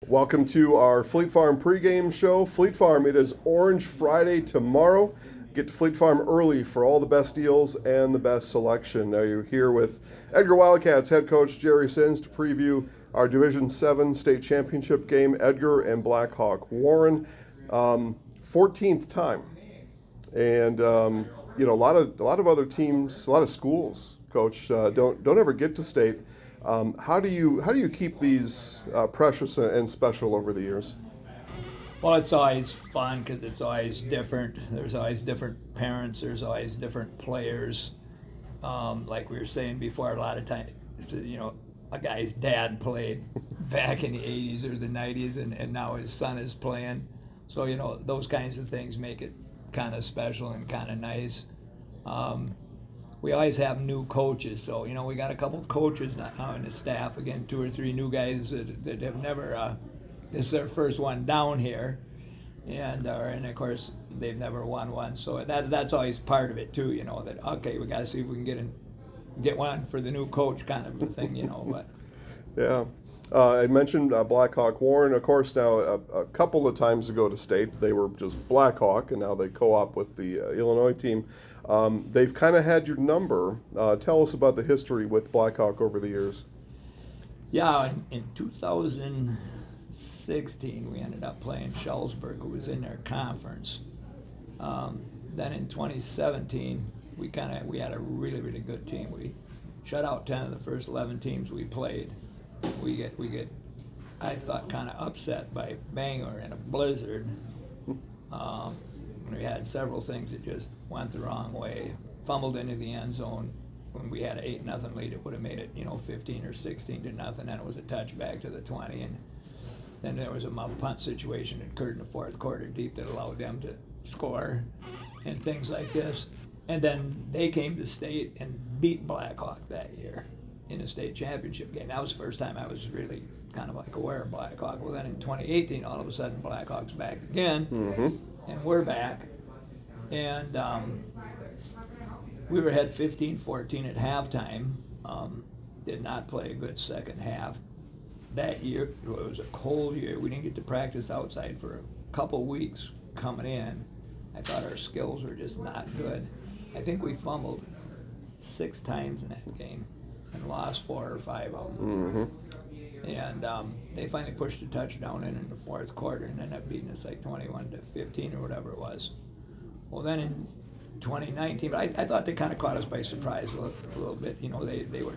Welcome to our Fleet Farm pregame show. Fleet Farm, it is Orange Friday tomorrow. Get to Fleet Farm early for all the best deals and the best selection. Now you're here with Edgar Wildcats head coach Jerry Sins to preview our Division 7 state championship game, Edgar and Blackhawk Warren. 14th time. And a lot of other teams, a lot of schools, coach, don't ever get to state. How do you keep these precious and special over the years? Well, it's always fun because it's always different. There's always different parents. There's always different players. Like we were saying before, a lot of times, a guy's dad played back in the 80s or the 90s, and now his son is playing. So, those kinds of things make it kind of special and kind of nice. We always have new coaches, so we got a couple coaches now in the staff. Again, 2 or 3 new guys that have never. This is their first one down here, and of course they've never won one. So that's always part of it too. That okay, we got to see if we can get one for the new coach, kind of a thing. But yeah. I mentioned Blackhawk Warren, of course. Now a couple of times ago to state, they were just Blackhawk, and now they co-op with the Illinois team. They've kind of had your number. Tell us about the history with Blackhawk over the years. Yeah, in 2016 we ended up playing Schellsburg, who was in their conference. Then in 2017 we had a really, really good team. We shut out 10 of the first 11 teams we played. We get I thought kind of upset by Bangor in a blizzard. We had several things that just went the wrong way. Fumbled into the end zone when we had an 8-0 lead. It would have made it 15 or 16-0, and it was a touchback to the 20. And then there was a muff punt situation that occurred in the fourth quarter deep that allowed them to score and things like this. And then they came to state and beat Blackhawk that year in a state championship game. That was the first time I was really kind of like aware of Blackhawk. Well, then in 2018, all of a sudden Blackhawk's back again, and we're back. And we were ahead 15-14 at halftime. Did not play a good second half. That year, it was a cold year. We didn't get to practice outside for a couple weeks coming in. I thought our skills were just not good. I think we fumbled 6 times in that game and lost 4 or 5 of them. And they finally pushed a touchdown in the fourth quarter and ended up beating us like 21-15 or whatever it was. Well, then in 2019, but I thought they kind of caught us by surprise a little bit. They were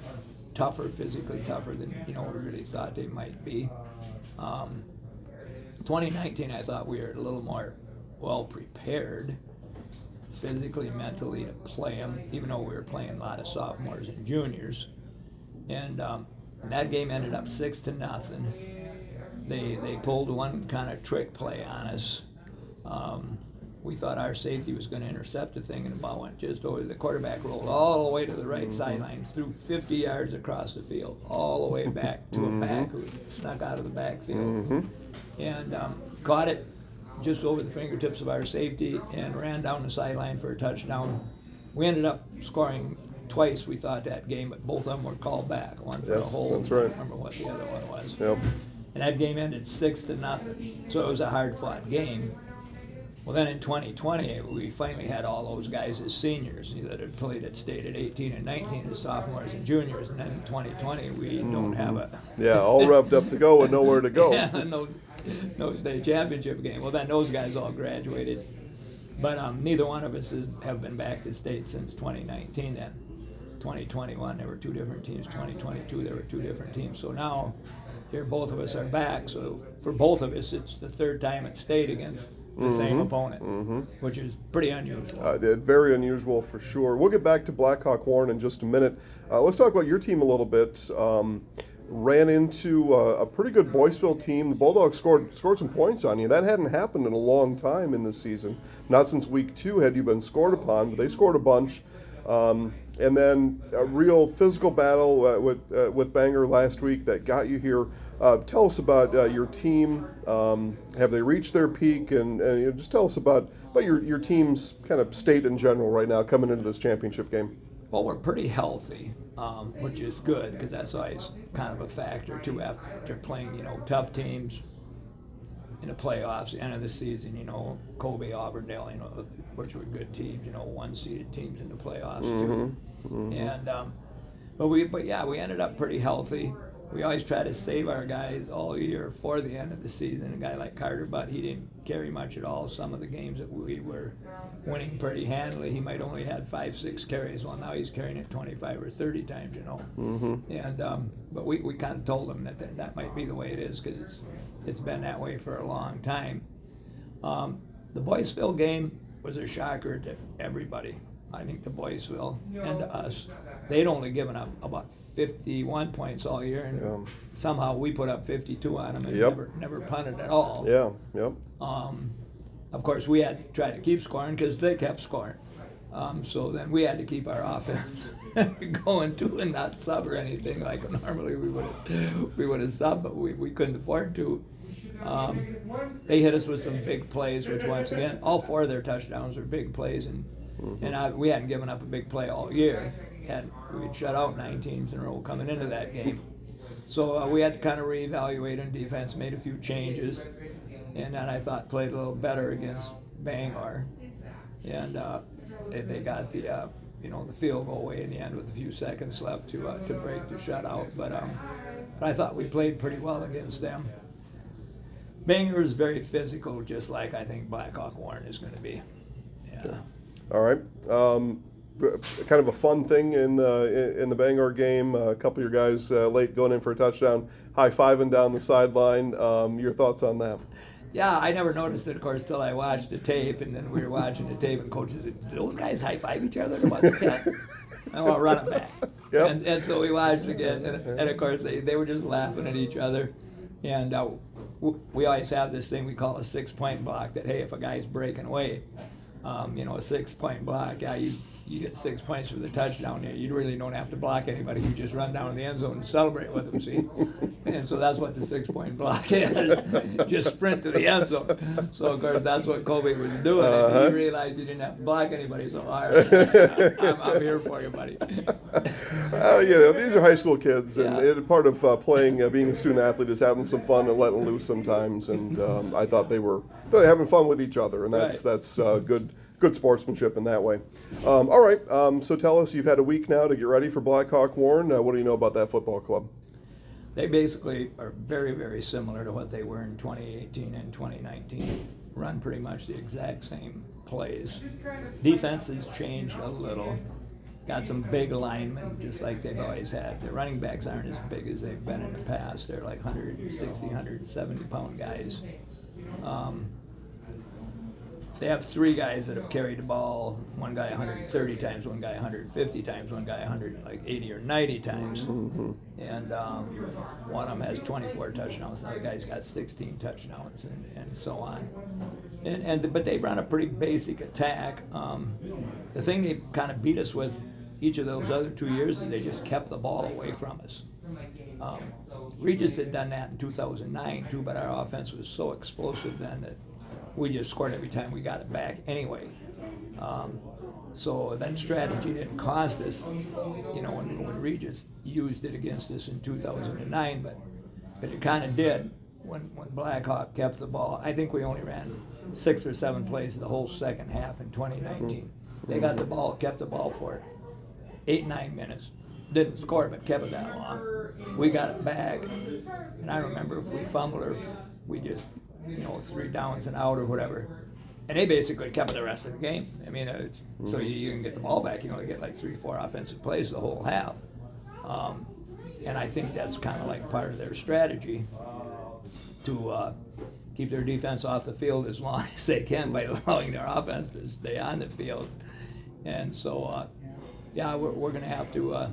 tougher, physically tougher than we really thought they might be. 2019, I thought we were a little more well prepared physically, mentally to play them, even though we were playing a lot of sophomores and juniors. And that game ended up 6-0. They pulled one kind of trick play on us. We thought our safety was going to intercept the thing, and the ball went just over. The quarterback rolled all the way to the right sideline, threw 50 yards across the field, all the way back to a back who snuck out of the backfield, and caught it just over the fingertips of our safety and ran down the sideline for a touchdown. We ended up scoring twice, we thought, that game, but both of them were called back. One for a hold. That's right. I don't remember what the other one was. Yep. And that game ended 6-0. So it was a hard-fought game. Well, then in 2020, we finally had all those guys as seniors that had played at state at 18 and 19 as sophomores and juniors. And then in 2020, we don't have a... Yeah, all revved up to go and nowhere to go. Yeah, no state championship game. Well, then those guys all graduated. But neither one of us have been back to state since 2019 then. 2021, there were 2 different teams. 2022, there were 2 different teams. So now, here both of us are back. So for both of us, it's the 3rd time at state against the same opponent, which is pretty unusual. Very unusual for sure. We'll get back to Blackhawk Warren in just a minute. Let's talk about your team a little bit. Ran into a pretty good Boyceville team. The Bulldogs scored some points on you. That hadn't happened in a long time in this season. Not since week 2 had you been scored upon, but they scored a bunch. And then a real physical battle with Bangor last week that got you here. Tell us about your team. Have they reached their peak? And just tell us about your team's kind of state in general right now coming into this championship game. Well, we're pretty healthy, which is good because that's always kind of a factor too after playing, tough teams, in the playoffs, the end of the season, Kobe, Auburndale, which were good teams, one-seeded teams in the playoffs too. And we ended up pretty healthy. We always try to save our guys all year for the end of the season. A guy like Carter Butt, he didn't carry much at all. Some of the games that we were winning pretty handily, he might only had 5-6 carries. Well, now he's carrying it 25 or 30 times, And but we kind of told him that might be the way it is, because it's been that way for a long time. The Boyceville game was a shocker to everybody. I think to Boyceville and to us. They'd only given up about 51 points all year, and somehow we put up 52 on them and never punted at all. Of course, we had to try to keep scoring because they kept scoring. So then we had to keep our offense going too and not sub or anything like normally we would have subbed, but we couldn't afford to. They hit us with some big plays, which once again, all 4 of their touchdowns were big plays, and we hadn't given up a big play all year. We'd shut out 9 teams in a row coming into that game. So we had to kind of reevaluate on defense, made a few changes, and then I thought played a little better against Bangor. And they got the field goal away in the end with a few seconds left to break the shutout. But I thought we played pretty well against them. Bangor is very physical, just like I think Blackhawk Warren is going to be. Yeah. All right. Kind of a fun thing in the Bangor game. A couple of your guys late going in for a touchdown, high-fiving down the sideline. Your thoughts on that? Yeah, I never noticed it, of course, till I watched the tape, and then we were watching the tape, and coach said, "Do those guys high-five each other about the 10?" I want to run it back. And so we watched again, and of course they were just laughing at each other. And we always have this thing we call a 6-point block, that, hey, if a guy's breaking away, a 6-point block, you get 6 points for the touchdown there. You really don't have to block anybody. You just run down in the end zone and celebrate with them, see? And so that's what the 6-point block is. Just sprint to the end zone. So, of course, that's what Kobe was doing. And he realized he didn't have to block anybody. So, all right, I'm here for you, buddy. These are high school kids, and part of playing, being a student athlete, is having some fun and letting loose sometimes. And I thought they were having fun with each other, and that's good sportsmanship in that way. All right, so tell us, you've had a week now to get ready for Blackhawk Warren. What do you know about that football club? They basically are very, very similar to what they were in 2018 and 2019. Run pretty much the exact same plays. Defense has changed a little. Got some big linemen, just like they've always had. The running backs aren't as big as they've been in the past. They're like 160, 170-pound guys. They have 3 guys that have carried the ball, one guy 130 times, one guy 150 times, one guy 180 or 90 times. And one of them has 24 touchdowns, another guy's got 16 touchdowns, and so on. But they run a pretty basic attack. The thing they kind of beat us with each of those other 2 years is they just kept the ball away from us. Regis had done that in 2009 too, but our offense was so explosive then that we just scored every time we got it back anyway. So that strategy didn't cost us, when Regis used it against us in 2009, but it kind of did when Blackhawk kept the ball. I think we only ran 6 or 7 plays the whole second half in 2019. They got the ball, kept the ball for 8-9 minutes. Didn't score, but kept it that long. We got it back, and I remember if we fumbled or if we just 3 downs and out or whatever. And they basically kept it the rest of the game. I mean, so you can get the ball back, you only get like 3-4 offensive plays the whole half. And I think that's kind of like part of their strategy to keep their defense off the field as long as they can by allowing their offense to stay on the field. And so, we're going to have to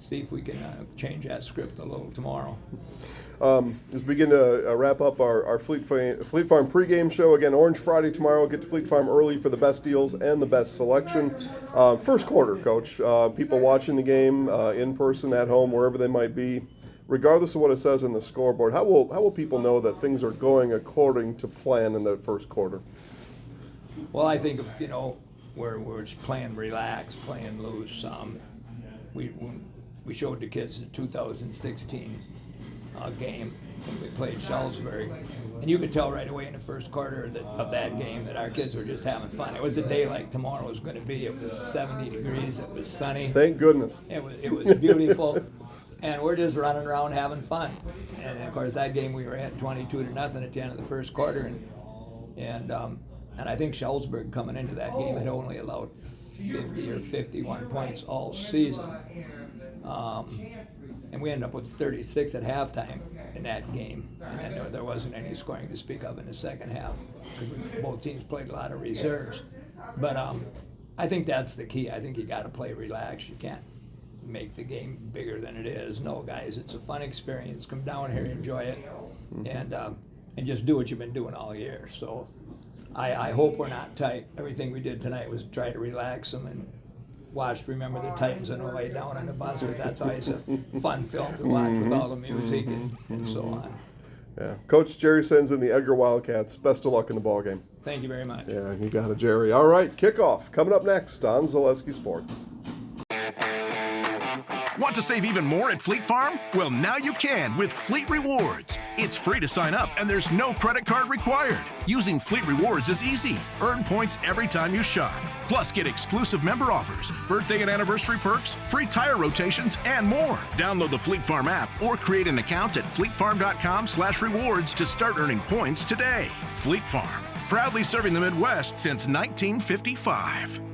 see if we can change that script a little tomorrow. As we begin to wrap up our Fleet Farm pregame show, again, Orange Friday tomorrow. Get to Fleet Farm early for the best deals and the best selection. First quarter, Coach. People watching the game in person, at home, wherever they might be, regardless of what it says on the scoreboard, how will people know that things are going according to plan in the first quarter? Well, I think we're just playing relaxed, playing loose. We showed the kids the 2016 game when we played Sheldsburg. And you could tell right away in the first quarter of that game that our kids were just having fun. It was a day like tomorrow was going to be. It was 70 degrees. It was sunny. Thank goodness. It was beautiful. And we're just running around having fun. And of course, that game we were at 22-0 at the end of the first quarter. And I think Sheldsburg coming into that game had only allowed 50 or 51 points all season. And we ended up with 36 at halftime in that game. And then there wasn't any scoring to speak of in the second half because both teams played a lot of reserves. But I think that's the key. I think you got to play relaxed. You can't make the game bigger than it is. No, guys, it's a fun experience. Come down here, enjoy it, and just do what you've been doing all year. So I hope we're not tight. Everything we did tonight was try to relax them and Remember the Titans on the way down on the bus, because that's always a fun film to watch with all the music and so on. Yeah. Coach Jerry sends in the Edgar Wildcats. Best of luck in the ball game. Thank you very much. Yeah, you got it, Jerry. All right, kickoff coming up next on Zaleski Sports. Want to save even more at Fleet Farm? Well, now you can with Fleet Rewards. It's free to sign up and there's no credit card required. Using Fleet Rewards is easy. Earn points every time you shop. Plus, get exclusive member offers, birthday and anniversary perks, free tire rotations, and more. Download the Fleet Farm app or create an account at fleetfarm.com/rewards to start earning points today. Fleet Farm, proudly serving the Midwest since 1955.